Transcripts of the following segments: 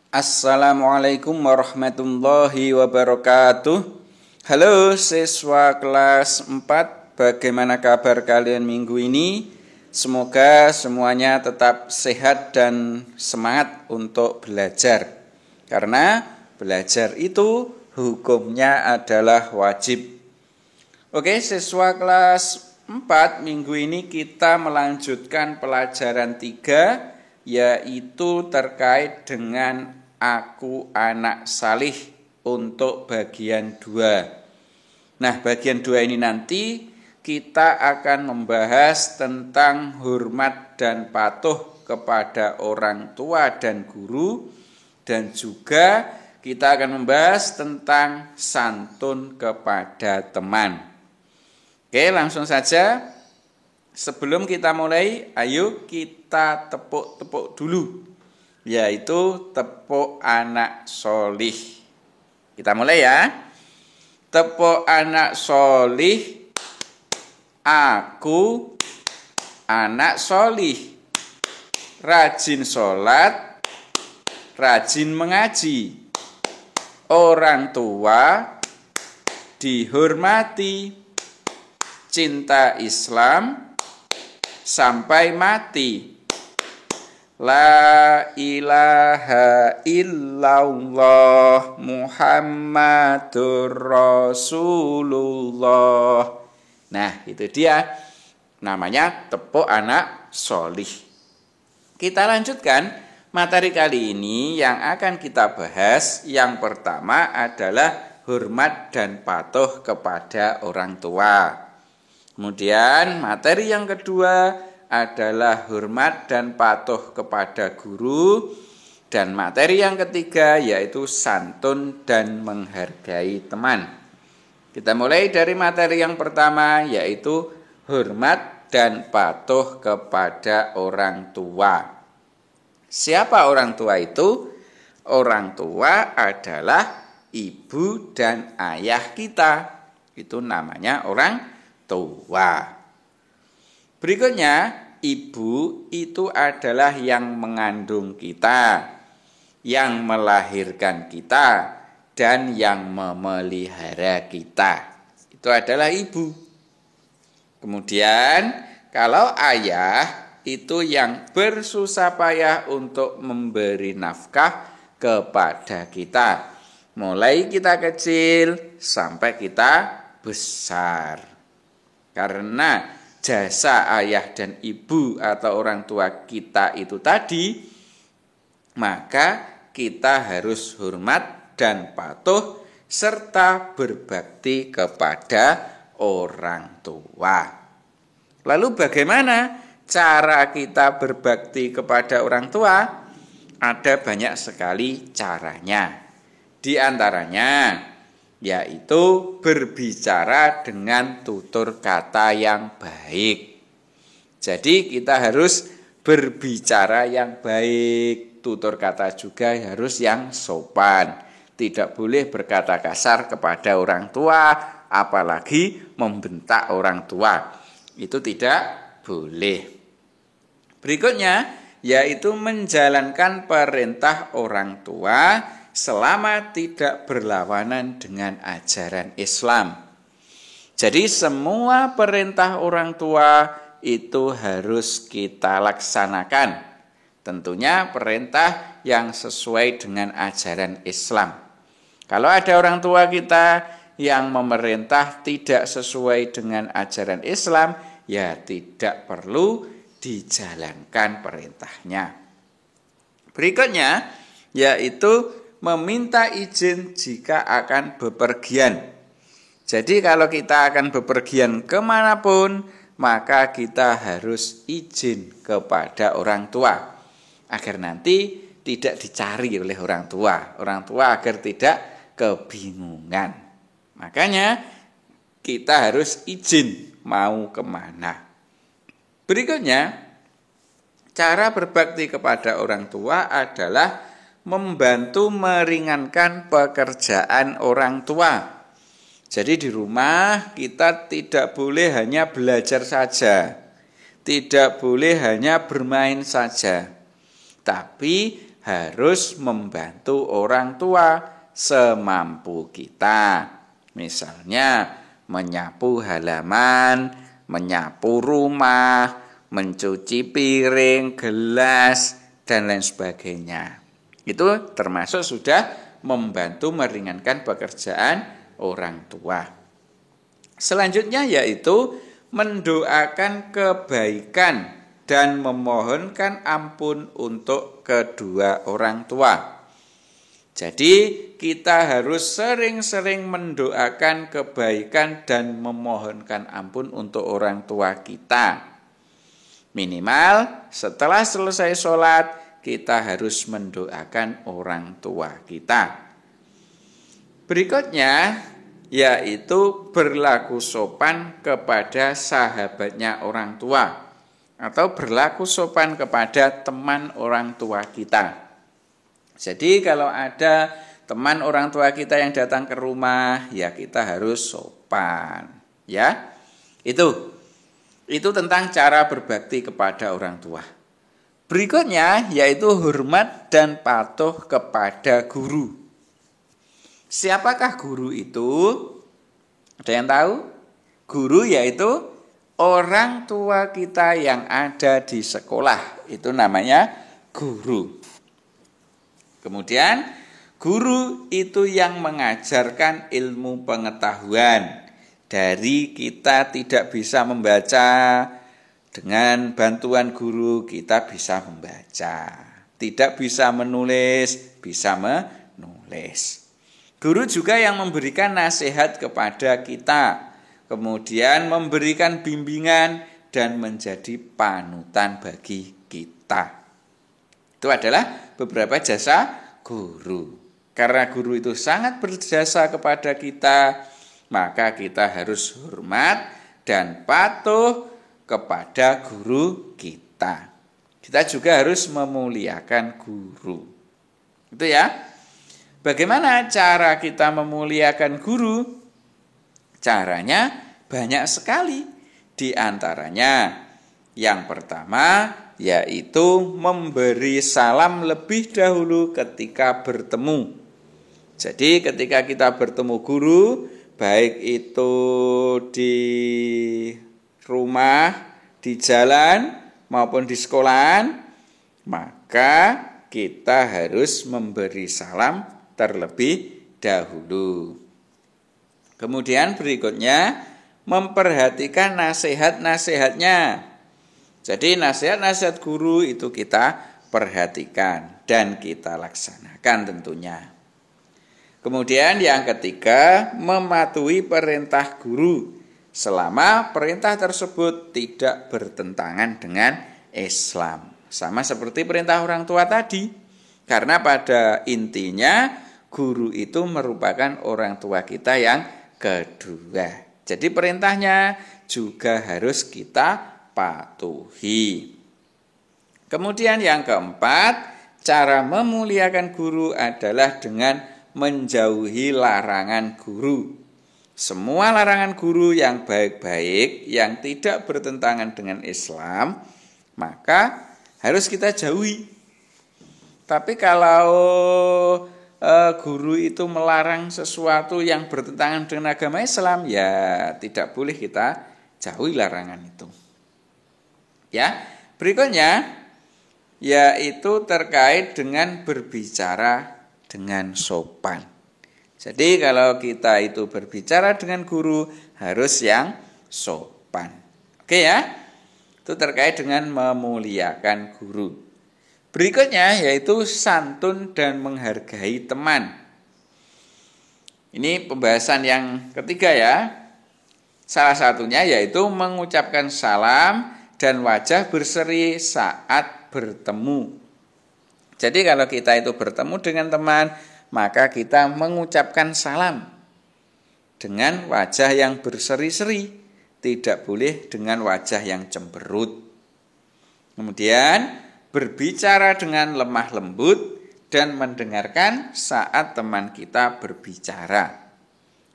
Assalamualaikum warahmatullahi wabarakatuh. Halo siswa kelas 4, bagaimana kabar kalian minggu ini? Semoga semuanya tetap sehat dan semangat untuk belajar. Karena belajar itu hukumnya adalah wajib. Oke, siswa kelas 4, minggu ini kita melanjutkan pelajaran 3, yaitu terkait dengan Aku Anak Salih untuk bagian 2. Nah, bagian 2 ini nanti kita akan membahas tentang hormat dan patuh kepada orang tua dan guru, dan juga kita akan membahas tentang santun kepada teman. Oke, langsung saja. Sebelum kita mulai, ayo kita tepuk-tepuk dulu, yaitu tepuk anak solih. Kita mulai ya. Tepuk anak solih, aku anak solih, rajin sholat, rajin mengaji, orang tua dihormati, cinta Islam sampai mati. La ilaha illallah Muhammadur Rasulullah. Nah, itu dia namanya tepuk anak solih. Kita lanjutkan materi kali ini. Yang akan kita bahas yang pertama adalah hormat dan patuh kepada orang tua. Kemudian materi yang kedua adalah hormat dan patuh kepada guru, dan materi yang ketiga yaitu santun dan menghargai teman. Kita mulai dari materi yang pertama, yaitu hormat dan patuh kepada orang tua. Siapa orang tua itu? Orang tua adalah ibu dan ayah kita. Itu namanya orang tua. Berikutnya, ibu itu adalah yang mengandung kita, yang melahirkan kita, dan yang memelihara kita. Itu adalah ibu. Kemudian, kalau ayah itu yang bersusah payah untuk memberi nafkah kepada kita, mulai kita kecil sampai kita besar. Karena jasa ayah dan ibu atau orang tua kita itu tadi, maka kita harus hormat dan patuh serta berbakti kepada orang tua. Lalu bagaimana cara kita berbakti kepada orang tua? Ada banyak sekali caranya. Di antaranya yaitu berbicara dengan tutur kata yang baik. Jadi kita harus berbicara yang baik, tutur kata juga harus yang sopan. Tidak boleh berkata kasar kepada orang tua, apalagi membentak orang tua. Itu tidak boleh. Berikutnya yaitu menjalankan perintah orang tua selama tidak berlawanan dengan ajaran Islam. Jadi semua perintah orang tua itu harus kita laksanakan. Tentunya perintah yang sesuai dengan ajaran Islam. Kalau ada orang tua kita yang memerintah tidak sesuai dengan ajaran Islam, ya tidak perlu dijalankan perintahnya. Berikutnya yaitu meminta izin jika akan bepergian. Jadi kalau kita akan bepergian kemanapun, maka kita harus izin kepada orang tua, agar nanti tidak dicari oleh orang tua agar tidak kebingungan. Makanya kita harus izin mau kemana. Berikutnya, cara berbakti kepada orang tua adalah membantu meringankan pekerjaan orang tua. Jadi di rumah kita tidak boleh hanya belajar saja, tidak boleh hanya bermain saja, tapi harus membantu orang tua semampu kita. Misalnya menyapu halaman, menyapu rumah, mencuci piring, gelas, dan lain sebagainya. Itu termasuk sudah membantu meringankan pekerjaan orang tua. Selanjutnya yaitu mendoakan kebaikan dan memohonkan ampun untuk kedua orang tua. Jadi kita harus sering-sering mendoakan kebaikan dan memohonkan ampun untuk orang tua kita. Minimal setelah selesai sholat kita harus mendoakan orang tua kita. Berikutnya yaitu berlaku sopan kepada sahabatnya orang tua, atau berlaku sopan kepada teman orang tua kita. Jadi kalau ada teman orang tua kita yang datang ke rumah, ya kita harus sopan, ya. Itu tentang cara berbakti kepada orang tua. Berikutnya yaitu hormat dan patuh kepada guru. Siapakah guru itu? Ada yang tahu? Guru yaitu orang tua kita yang ada di sekolah, itu namanya guru. Kemudian guru itu yang mengajarkan ilmu pengetahuan. Dari kita tidak bisa membaca, dengan bantuan guru kita bisa membaca. Tidak bisa menulis, bisa menulis. Guru juga yang memberikan nasihat kepada kita, kemudian memberikan bimbingan dan menjadi panutan bagi kita. Itu adalah beberapa jasa guru. Karena guru itu sangat berjasa kepada kita, maka kita harus hormat dan patuh kepada guru kita. Kita juga harus memuliakan guru. Itu ya. Bagaimana cara kita memuliakan guru? Caranya banyak sekali. Di antaranya yang pertama yaitu memberi salam lebih dahulu ketika bertemu. Jadi ketika kita bertemu guru, baik itu di rumah, di jalan, maupun di sekolahan, maka kita harus memberi salam terlebih dahulu. Kemudian berikutnya, memperhatikan nasihat-nasihatnya. Jadi nasihat-nasihat guru itu kita perhatikan dan kita laksanakan tentunya. Kemudian yang ketiga, mematuhi perintah guru selama perintah tersebut tidak bertentangan dengan Islam. Sama seperti perintah orang tua tadi. Karena pada intinya guru itu merupakan orang tua kita yang kedua. Jadi perintahnya juga harus kita patuhi. Kemudian yang keempat, cara memuliakan guru adalah dengan menjauhi larangan guru. Semua larangan guru yang baik-baik, yang tidak bertentangan dengan Islam, maka harus kita jauhi. Tapi kalau guru itu melarang sesuatu yang bertentangan dengan agama Islam, ya tidak boleh kita jauhi larangan itu. Ya, berikutnya yaitu terkait dengan berbicara dengan sopan. Jadi kalau kita itu berbicara dengan guru harus yang sopan. Oke ya, itu terkait dengan memuliakan guru. Berikutnya yaitu santun dan menghargai teman. Ini pembahasan yang ketiga ya. Salah satunya yaitu mengucapkan salam dan wajah berseri saat bertemu. Jadi kalau kita itu bertemu dengan teman, maka kita mengucapkan salam dengan wajah yang berseri-seri, tidak boleh dengan wajah yang cemberut. Kemudian berbicara dengan lemah lembut dan mendengarkan saat teman kita berbicara.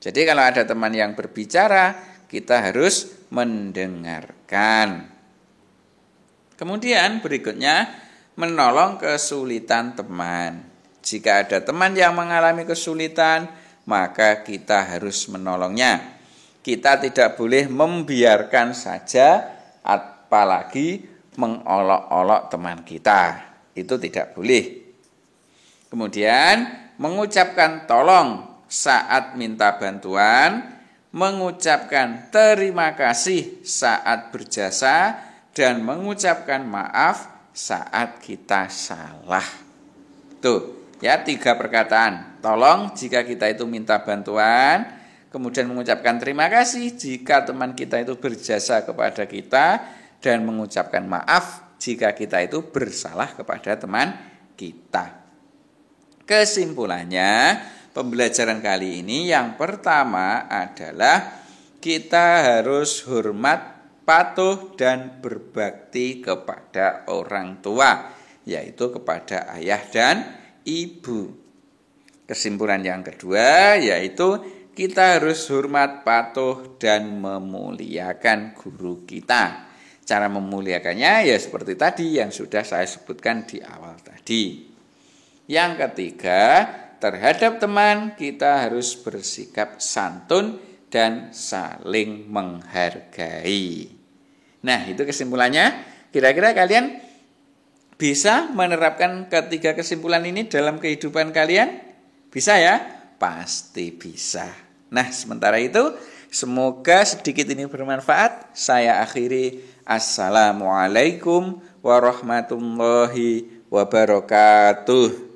Jadi kalau ada teman yang berbicara, kita harus mendengarkan. Kemudian berikutnya menolong kesulitan teman. Jika ada teman yang mengalami kesulitan, maka kita harus menolongnya. Kita tidak boleh membiarkan saja, apalagi mengolok-olok teman kita. Itu tidak boleh. Kemudian mengucapkan tolong saat minta bantuan, mengucapkan terima kasih saat berjasa, dan mengucapkan maaf saat kita salah. Tuh, ya 3 perkataan. Tolong jika kita itu minta bantuan, kemudian mengucapkan terima kasih jika teman kita itu berjasa kepada kita, dan mengucapkan maaf jika kita itu bersalah kepada teman kita. Kesimpulannya, pembelajaran kali ini yang pertama adalah kita harus hormat, patuh, dan berbakti kepada orang tua, yaitu kepada ayah dan ibu. Kesimpulan yang kedua yaitu kita harus hormat, patuh, dan memuliakan guru kita. Cara memuliakannya ya seperti tadi yang sudah saya sebutkan di awal tadi. Yang ketiga, terhadap teman kita harus bersikap santun dan saling menghargai. Nah, itu kesimpulannya. Kira-kira kalian bisa menerapkan ketiga kesimpulan ini dalam kehidupan kalian? Bisa ya? Pasti bisa. Nah, sementara itu, semoga sedikit ini bermanfaat. Saya akhiri. Assalamualaikum warahmatullahi wabarakatuh.